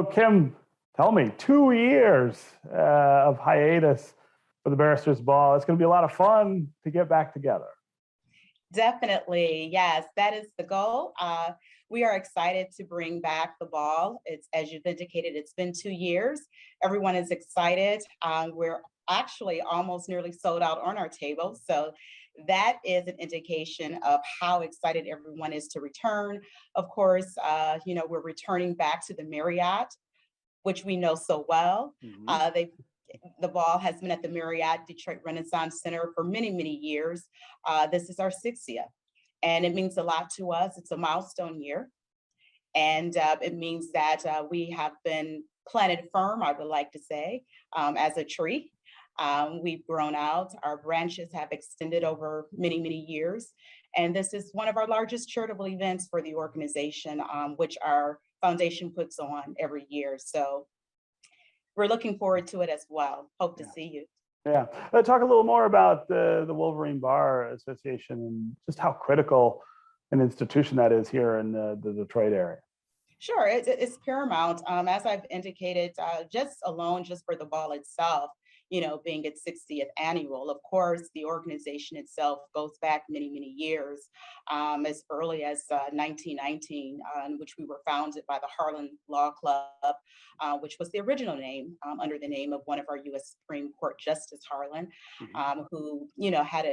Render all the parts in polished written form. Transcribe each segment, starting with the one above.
Kim, tell me, 2 years of hiatus for the Barristers Ball. It's going to be a lot of fun to get back together. Definitely, yes, that is the goal. We are excited to bring back the ball. It's, as you've indicated, it's been 2 years. Everyone is excited. We're actually almost nearly sold out on our table. So that is an indication of how excited everyone is to return. Of course, we're returning back to the Marriott, which we know so well. The ball has been at the Marriott Detroit Renaissance Center for many, many years. This is our 60th, and it means a lot to us. It's a milestone year, and it means that we have been planted firm, I would like to say, as a tree. We've grown out, our branches have extended over many, many years, and this is one of our largest charitable events for the organization, which our foundation puts on every year. So we're looking forward to it as well. Hope to see you. Yeah. Talk a little more about the Wolverine Bar Association and just how critical an institution that is here in the Detroit area. Sure, it's paramount. As I've indicated, just for the ball itself, being its 60th annual. Of course, the organization itself goes back many, many years, as early as 1919, in which we were founded by the Harlan Law Club, which was the original name under the name of one of our U.S. Supreme Court Justice Harlan, who, had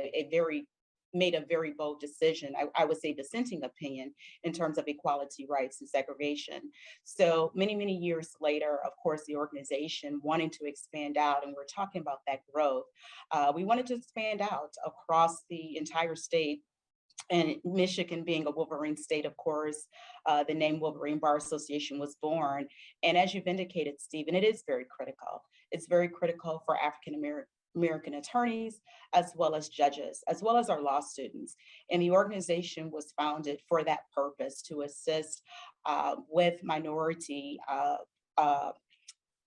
made a very bold decision, I would say dissenting opinion in terms of equality, rights, and segregation. So many, many years later, of course, the organization wanting to expand out, and we're talking about that growth, we wanted to expand out across the entire state. And Michigan being a Wolverine state, of course, the name Wolverine Bar Association was born. And as you've indicated, Stephen, it is very critical. It's very critical for African American attorneys, as well as judges, as well as our law students. And the organization was founded for that purpose, to assist with minority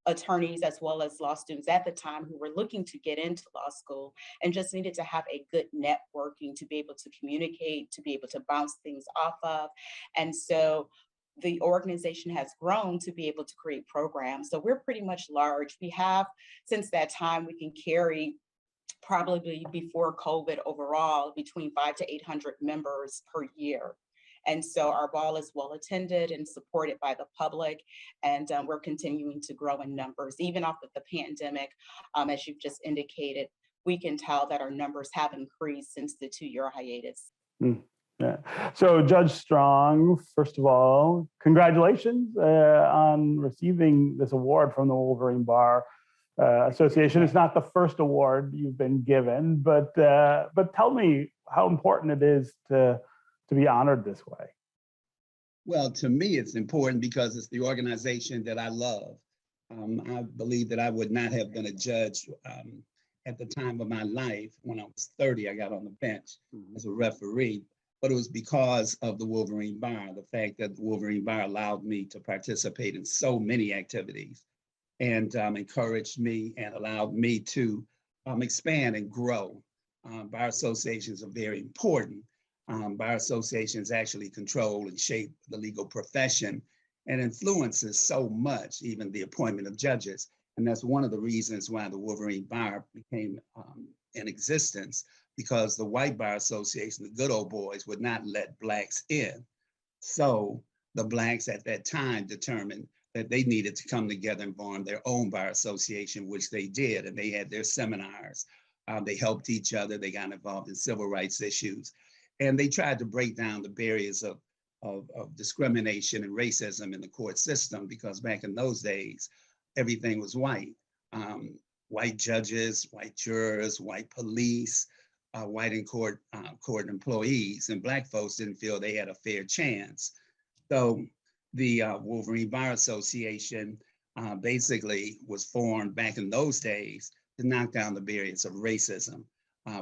attorneys, as well as law students at the time who were looking to get into law school and just needed to have a good networking to be able to communicate, to be able to bounce things off of. And so the organization has grown to be able to create programs. So we're pretty much large. We have, since that time, we can carry probably before COVID overall between 500 to 800 members per year. And so our ball is well attended and supported by the public, and we're continuing to grow in numbers. Even off of the pandemic, as you've just indicated, we can tell that our numbers have increased since the 2-year hiatus. Yeah. So Judge Strong, first of all, congratulations on receiving this award from the Wolverine Bar Association. It's not the first award you've been given, but tell me how important it is to be honored this way. Well, to me, it's important because it's the organization that I love. I believe that I would not have been a judge at the time of my life. When I was 30, I got on the bench as a referee. But it was because of the Wolverine Bar, the fact that the Wolverine Bar allowed me to participate in so many activities and encouraged me and allowed me to expand and grow. Bar associations are very important. Bar associations actually control and shape the legal profession and influences so much, even the appointment of judges. And that's one of the reasons why the Wolverine Bar became in existence, because the white bar association, the good old boys, would not let blacks in. So the blacks at that time determined that they needed to come together and form their own bar association, which they did. And they had their seminars. They helped each other. They got involved in civil rights issues. And they tried to break down the barriers of discrimination and racism in the court system, because back in those days, everything was white. White judges, white jurors, white police, white in court employees, and black folks didn't feel they had a fair chance. So the Wolverine Bar Association basically was formed back in those days to knock down the barriers of racism,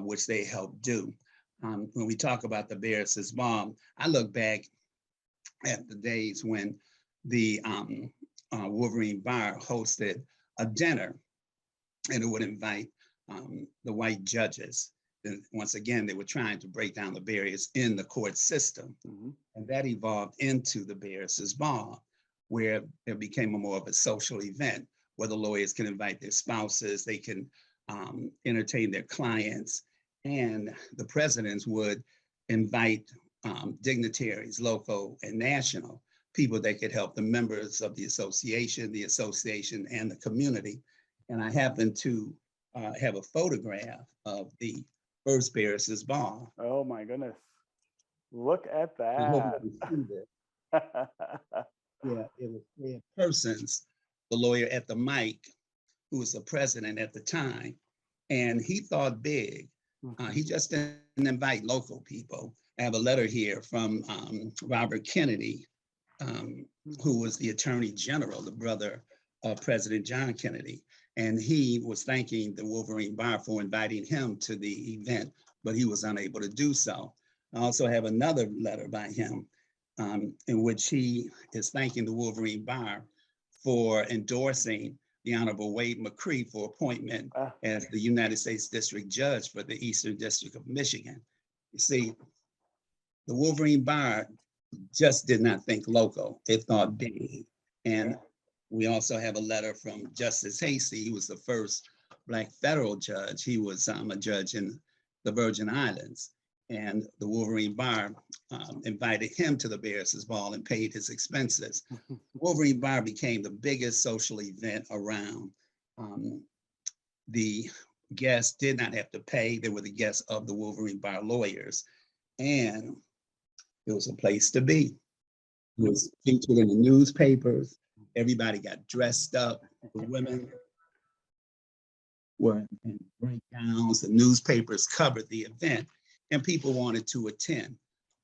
which they helped do. When we talk about the Barristers Ball, I look back at the days when the Wolverine Bar hosted a dinner, and it would invite the white judges. And once again, they were trying to break down the barriers in the court system. And that evolved into the Barristers Ball. where it became more of a social event where the lawyers can invite their spouses, they can entertain their clients, and the presidents would invite dignitaries, local and national, people that could help the members of the association and the community. And I happen to have a photograph of the first Barristers Ball. Oh my goodness. Look at I hope that. you can see this. Yeah, it was Fred Persons, the lawyer at the mic, who was the president at the time. And he thought big. He just didn't invite local people. I have a letter here from Robert Kennedy, who was the Attorney General, the brother of President John Kennedy. And he was thanking the Wolverine Bar for inviting him to the event, but he was unable to do so. I also have another letter by him in which he is thanking the Wolverine Bar for endorsing the Honorable Wade McCree for appointment as the United States District Judge for the Eastern District of Michigan. You see, the Wolverine Bar just did not think local, it thought big. And we also have a letter from Justice Hasty. He was the first Black federal judge. He was a judge in the Virgin Islands. And the Wolverine Bar invited him to the Barristers Ball and paid his expenses. Wolverine Bar became the biggest social event around. The guests did not have to pay. They were the guests of the Wolverine Bar lawyers. And it was a place to be. It was featured in the newspapers. Everybody got dressed up. The women were in great gowns. The newspapers covered the event, and people wanted to attend.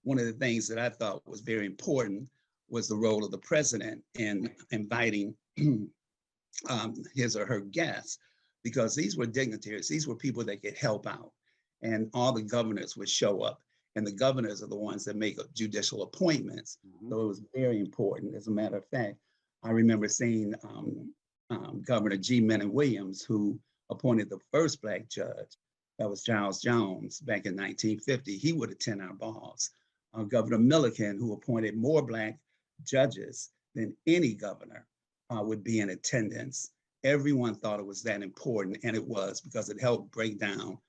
One of the things that I thought was very important was the role of the president in inviting his or her guests, because these were dignitaries. These were people that could help out, and all the governors would show up, and the governors are the ones that make judicial appointments. So it was very important. As a matter of fact, I remember seeing Governor G. Menon Williams, who appointed the first Black judge. That was Charles Jones back in 1950. He would attend our balls. Governor Milliken, who appointed more Black judges than any governor, would be in attendance. Everyone thought it was that important, and it was, because it helped break down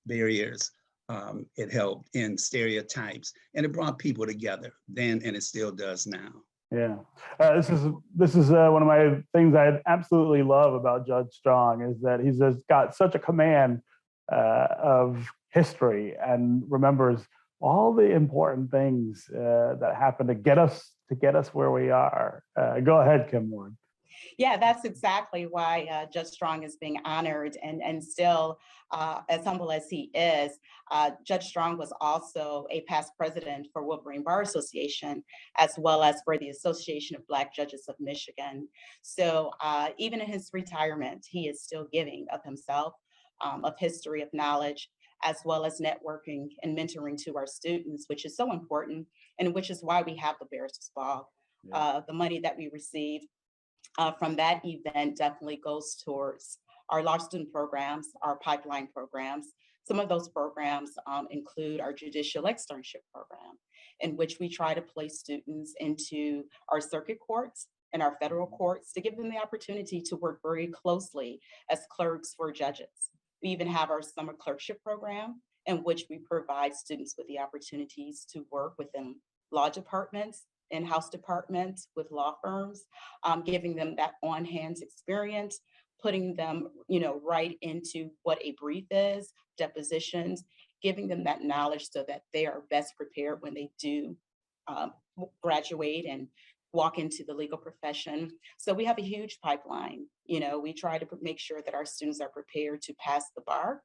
barriers. It helped in stereotypes, and it brought people together then, and it still does now. Yeah, this is one of my things I absolutely love about Judge Strong, is that he's just got such a command of history and remembers all the important things that happened to get us where we are. Go ahead, Kim Ward. Yeah, that's exactly why Judge Strong is being honored, and still, as humble as he is, Judge Strong was also a past president for Wolverine Bar Association, as well as for the Association of Black Judges of Michigan. So even in his retirement, he is still giving of himself, of history, of knowledge, as well as networking and mentoring to our students, which is so important, and which is why we have the Barristers Ball. The money that we receive from that event definitely goes towards our law student programs, our pipeline programs. Some of those programs include our judicial externship program, in which we try to place students into our circuit courts and our federal courts to give them the opportunity to work very closely as clerks for judges. We even have our summer clerkship program, in which we provide students with the opportunities to work within law departments, in-house departments with law firms, giving them that on-hand experience, putting them, right into what a brief is, depositions, giving them that knowledge so that they are best prepared when they do graduate and walk into the legal profession. So we have a huge pipeline. We try to make sure that our students are prepared to pass the bar.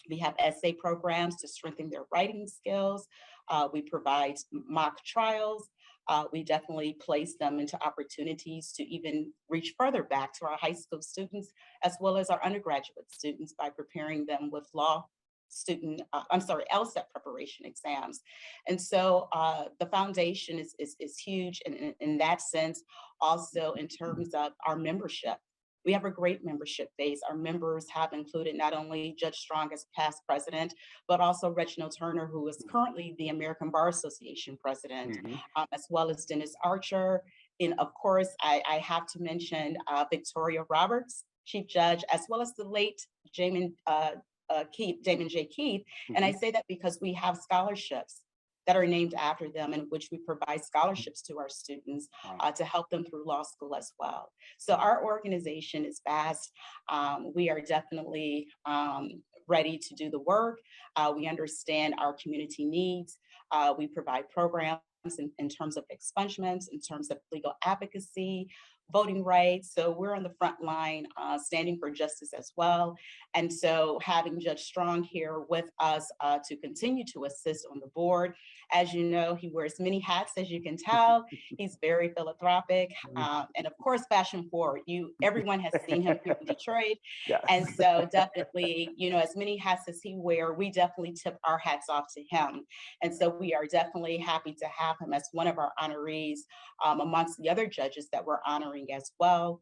We have essay programs to strengthen their writing skills. We provide mock trials. We definitely place them into opportunities to even reach further back to our high school students, as well as our undergraduate students, by preparing them with LSAT preparation exams. And so the foundation is huge in that sense. Also, in terms of our membership, We have a great membership base. Our members have included not only Judge Strong as past president, but also Reginald Turner, who is currently the American Bar Association president, as well as Dennis Archer. And of course, I have to mention Victoria Roberts, Chief Judge, as well as the late Damon J. Keith. And I say that because we have scholarships that are named after them, in which we provide scholarships to our students to help them through law school as well. So our organization is vast. We are definitely ready to do the work. We understand our community needs. We provide programs in terms of expungements, in terms of legal advocacy, voting rights. So we're on the front line standing for justice as well. And so having Judge Strong here with us to continue to assist on the board. As you know, he wears many hats, as you can tell. He's very philanthropic and of course, fashion forward. Everyone has seen him here in Detroit. Yes. And so definitely, as many hats as he wears, we definitely tip our hats off to him. And so we are definitely happy to have him as one of our honorees amongst the other judges that we're honoring as well,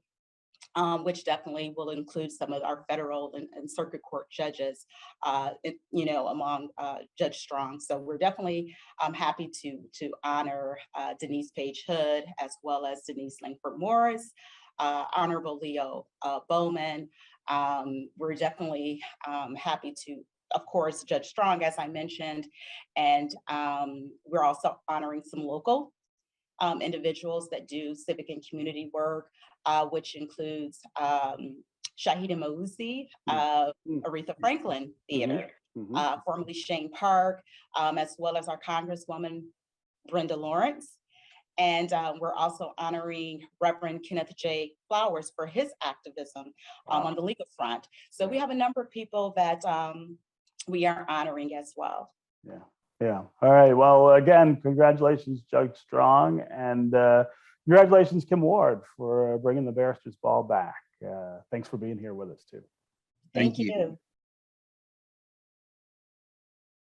which definitely will include some of our federal and circuit court judges, among Judge Strong. So we're definitely happy to honor Denise Page Hood, as well as Denise Langford Morris, Honorable Leo Bowman. We're definitely happy to, of course, Judge Strong, as I mentioned, and we're also honoring some local individuals that do civic and community work, which includes Shahida Mauzi, Aretha Franklin Theater, formerly Shane Park, as well as our Congresswoman, Brenda Lawrence. And we're also honoring Reverend Kenneth J. Flowers for his activism on the legal front. So we have a number of people that we are honoring as well. Yeah. All right. Well, again, congratulations, Judge Strong, and congratulations, Kim Ward, for bringing the Barristers Ball back. Thanks for being here with us too. Thank you.